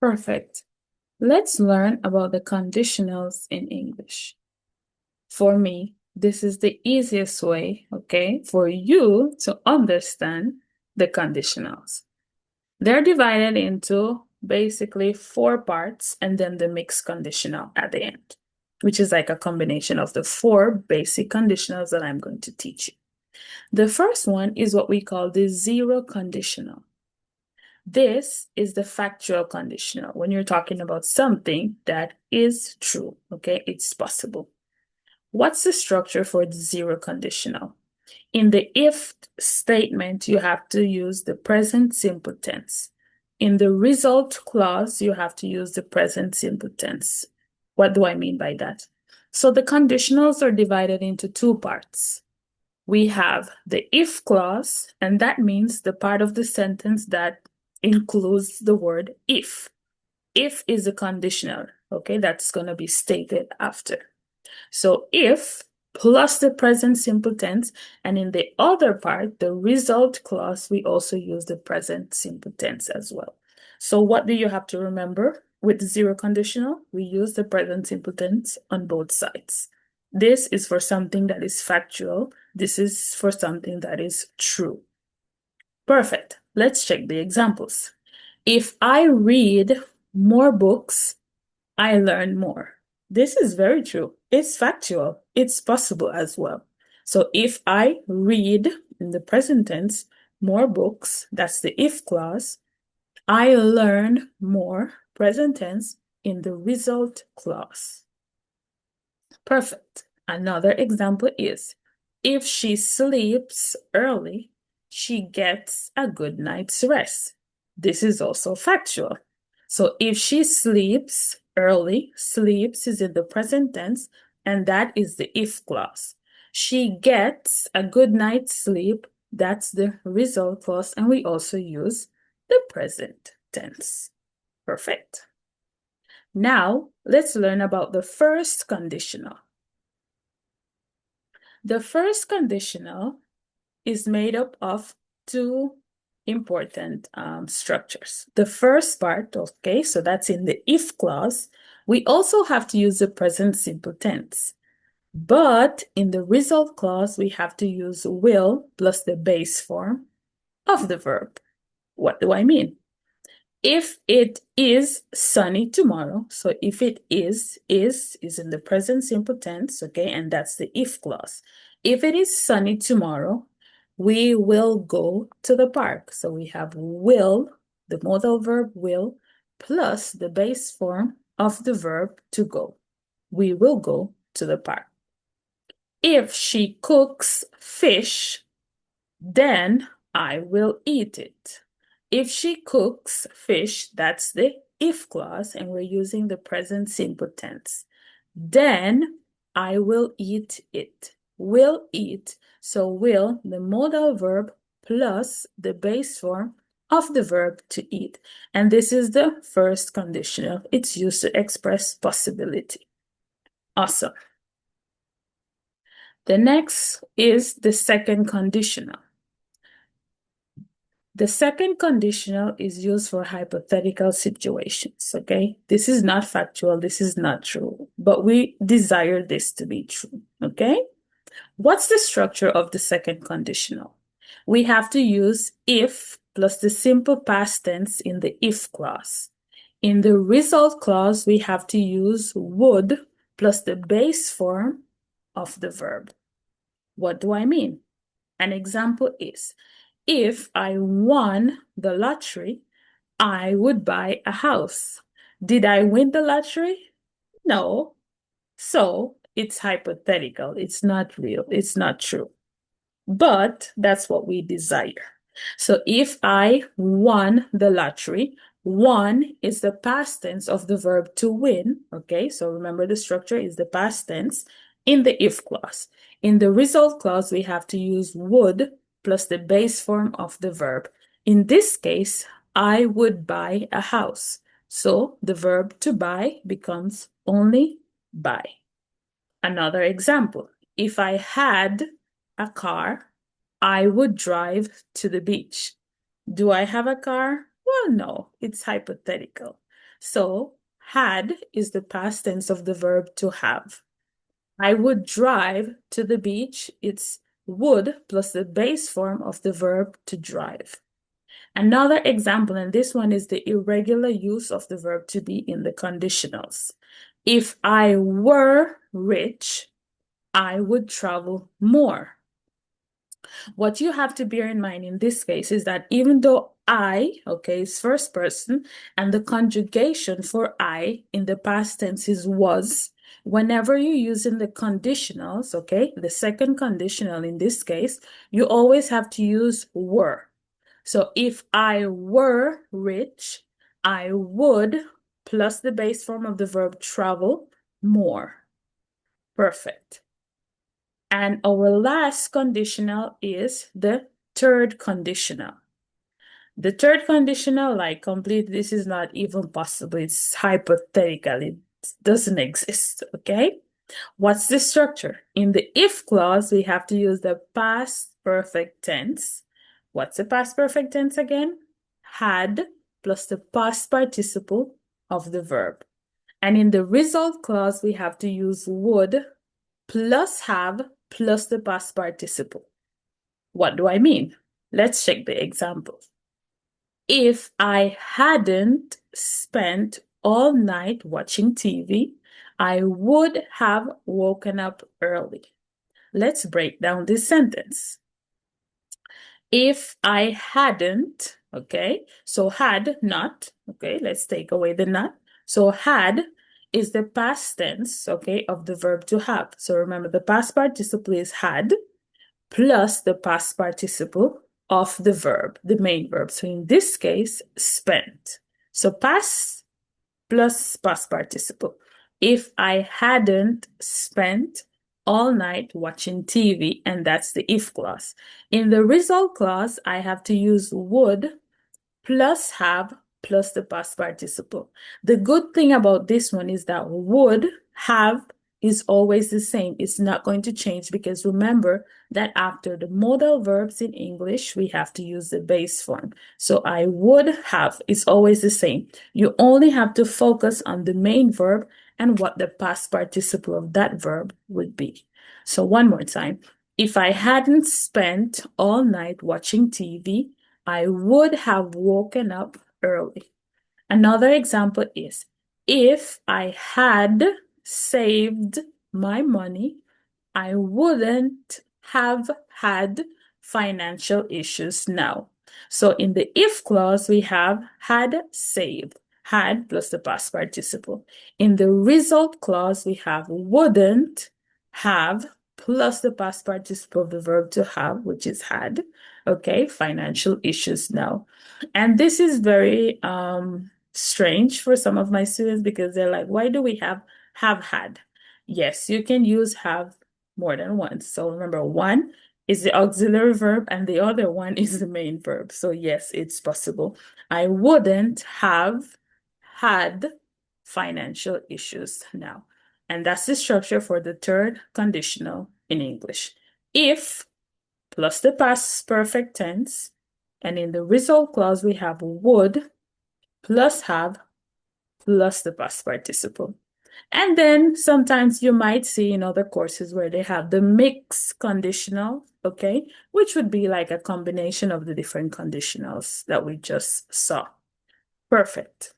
Perfect. Let's learn about the conditionals in English. For me, this is the easiest way, okay, for you to understand the conditionals. They're divided into basically four parts and then the mixed conditional at the end, which is like a combination of the four basic conditionals that I'm going to teach you. The first one is what we call the zero conditional. This is the factual conditional when you're talking about something that is true, okay? It's possible. What's the structure for the zero conditional? In the if statement, you have to use the present simple tense. In the result clause, you have to use the present simple tense. What do I mean by that? So the conditionals are divided into two parts. We have the if clause, and that means the part of the sentence that includes the word if. If is a conditional, okay, that's going to be stated after. So if plus the present simple tense, and in the other part, the result clause, we also use the present simple tense as well. So what do you have to remember? With zero conditional, we use the present simple tense on both sides. This is for something that is factual. This is for something that is true. Perfect. Let's check the examples. If I read more books, I learn more. This is very true. It's factual. It's possible as well. So if I read in the present tense more books, that's the if clause. I learn more, present tense, in the result clause. Perfect. Another example is if she sleeps early, she gets a good night's rest. This is also factual. So if she sleeps early, sleeps is in the present tense, and that is the if clause. She gets a good night's sleep, that's the result clause, and we also use the present tense. Perfect. Now, let's learn about the first conditional. The first conditional is made up of two important structures. The first part, okay, so that's in the if clause. We also have to use the present simple tense. But in the result clause, we have to use will plus the base form of the verb. What do I mean? If it is sunny tomorrow, so if it is in the present simple tense, okay, and that's the if clause. If it is sunny tomorrow, we will go to the park. So we have will, the modal verb will, plus the base form of the verb to go. We will go to the park. If she cooks fish, then I will eat it. If she cooks fish, that's the if clause, and we're using the present simple tense. Then I will eat it. Will eat. So will, the modal verb, plus the base form of the verb to eat. And this is the first conditional. It's used to express possibility. Awesome. The next is the second conditional. The second conditional is used for hypothetical situations, okay? This is not factual, this is not true, but we desire this to be true, okay? What's the structure of the second conditional? We have to use if plus the simple past tense in the if clause. In the result clause, we have to use would plus the base form of the verb. What do I mean? An example is, if I won the lottery, I would buy a house. Did I win the lottery? No. So it's hypothetical. It's not real. It's not true. But that's what we desire. So if I won the lottery, won is the past tense of the verb to win. Okay, so remember the structure is the past tense in the if clause. In the result clause, we have to use would plus the base form of the verb. In this case, I would buy a house. So the verb to buy becomes only buy. Another example, if I had a car, I would drive to the beach. Do I have a car? Well, no, it's hypothetical. So had is the past tense of the verb to have. I would drive to the beach. It's would plus the base form of the verb to drive. Another example, and this one is the irregular use of the verb to be in the conditionals. If I were rich, I would travel more. What you have to bear in mind in this case is that even though I, okay, is first person, and the conjugation for I in the past tense is was, whenever you're using the conditionals, okay, the second conditional in this case, you always have to use were. So if I were rich, I would, plus the base form of the verb travel, more. Perfect. And our last conditional is the third conditional. The third conditional, like complete, this is not even possible. It's hypothetical. It doesn't exist, okay? What's the structure? In the if clause, we have to use the past perfect tense. What's the past perfect tense again? Had plus the past participle of the verb. And in the result clause, we have to use would plus have plus the past participle. What do I mean? Let's check the examples. If I hadn't spent all night watching TV, I would have woken up early. Let's break down this sentence. If I hadn't, okay, so had, not, okay, let's take away the not. So had is the past tense, okay, of the verb to have. So remember, the past participle is had plus the past participle of the verb, the main verb. So in this case, spent. So past plus past participle. If I hadn't spent all night watching TV, and that's the if clause. In the result clause, I have to use would plus have plus the past participle. The good thing about this one is that would have is always the same. It's not going to change because remember that after the modal verbs in English, we have to use the base form. So I would have is always the same. You only have to focus on the main verb and what the past participle of that verb would be. So one more time. If I hadn't spent all night watching TV, I would have woken up early. Another example is, if I had saved my money, I wouldn't have had financial issues now. So in the if clause, we have had saved, had plus the past participle. In the result clause, we have wouldn't have plus the past participle of the verb to have, which is had, okay, financial issues now. And this is very strange for some of my students because they're like, why do we have had? Yes, you can use have more than once. So remember, one is the auxiliary verb and the other one is the main verb. So yes, it's possible. I wouldn't have had financial issues now. And that's the structure for the third conditional in English. If plus the past perfect tense, and in the result clause, we have would plus have plus the past participle. And then sometimes you might see in other courses where they have the mixed conditional, okay, which would be like a combination of the different conditionals that we just saw. Perfect.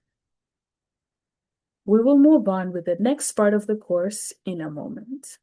We will move on with the next part of the course in a moment.